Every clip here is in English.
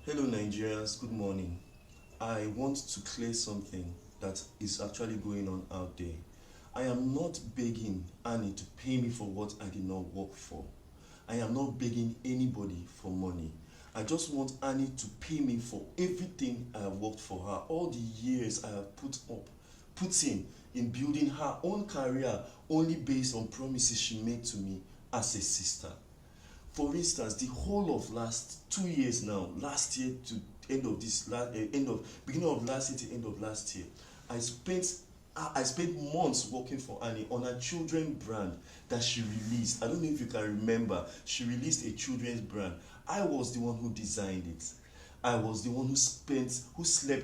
Hello Nigerians, good morning. I want to clear something that is actually going on out there. I am not begging Annie to pay me for what I did not work for. I am not begging anybody for money. I just want Annie to pay me for everything I have worked for her, all the years I have put in building her own career only based on promises she made to me as a sister. For instance, the whole of last 2 years now, last year to end of this end of beginning of last year to end of last year, I spent I spent months working for Annie on a children brand that she released. I don't know if you can remember. She released a children's brand. I was the one who designed it. I was the one who spent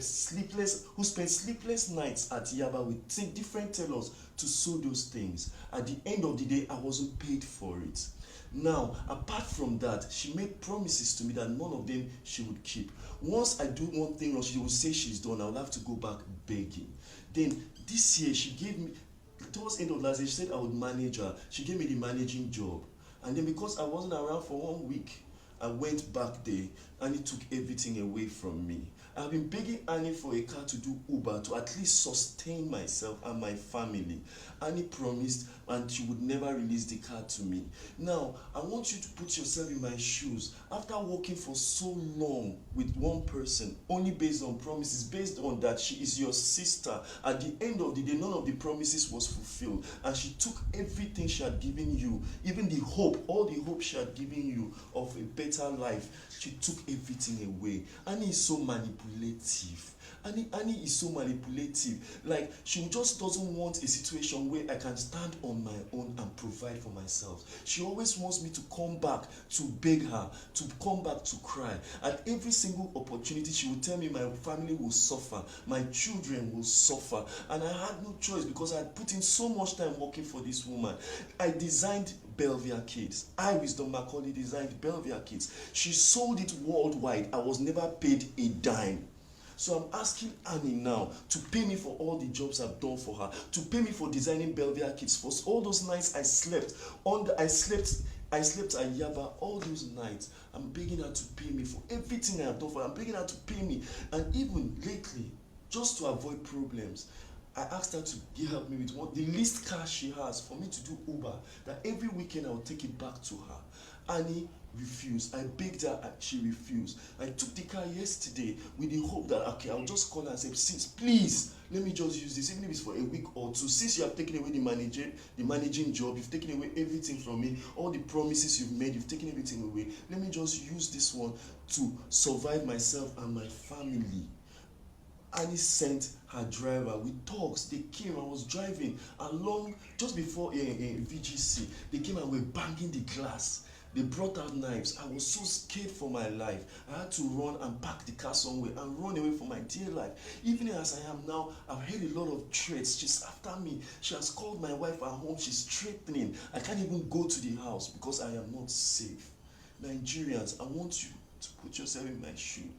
sleepless nights at Yaba with different tailors to sew those things. At the end of the day, I wasn't paid for it. Now, apart from that, she made promises to me that none of them she would keep. Once I do one thing wrong, she will say she's done. I will have to go back begging. Then this year, she gave me, towards the end of last year, she said I would manage her. She gave me the managing job. And then because I wasn't around for 1 week, I went back there and it took everything away from me. I've been begging Annie for a car to do Uber to at least sustain myself and my family. Annie promised and she would never release the car to me. Now, I want you to put yourself in my shoes. After working for so long with one person, only based on promises, based on that she is your sister, at the end of the day, none of the promises was fulfilled. And she took everything she had given you, even the hope, all the hope she had given you of a better life, she took everything away. Annie is so manipulative. Annie is so manipulative. Like, she just doesn't want a situation where I can stand on my own and provide for myself. She always wants me to come back to beg her, to come back to cry. At every single opportunity, she will tell me my family will suffer, my children will suffer. And I had no choice because I had put in so much time working for this woman. I designed Belvia Kids. I, Wisdom Macaulay, designed Belvia Kids. She sold it worldwide. I was never paid a dime. So I'm asking Annie now to pay me for all the jobs I've done for her, to pay me for designing Belvia Kids, for all those nights I slept at Yaba, all those nights. I'm begging her to pay me for everything I have done for her. I'm begging her to pay me. And even lately, just to avoid problems, I asked her to help me with the least cash she has for me to do Uber, that every weekend I will take it back to her. Annie refused. I begged her and she refused. I took the car yesterday with the hope that, okay, I'll just call her and say, sis, please, let me just use this, even if it's for a week or two. Since you have taken away the managing job, you've taken away everything from me, all the promises you've made, you've taken everything away. Let me just use this one to survive myself and my family. Annie sent her driver with talks. They came. I was driving along just before a VGC. They came and were banging the glass. They brought out knives. I was so scared for my life. I had to run and park the car somewhere and run away for my dear life. Even as I am now, I've heard a lot of threats. She's after me. She has called my wife at home. She's threatening. I can't even go to the house because I am not safe. Nigerians, I want you to put yourself in my shoe.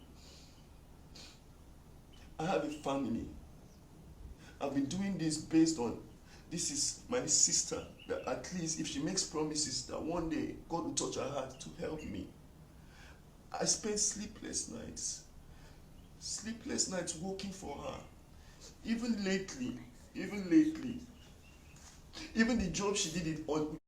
I have a family. I've been doing this based on, this is my sister, that at least if she makes promises that one day God will touch her heart to help me. I spent sleepless nights working for her. Even lately, even the job she did it on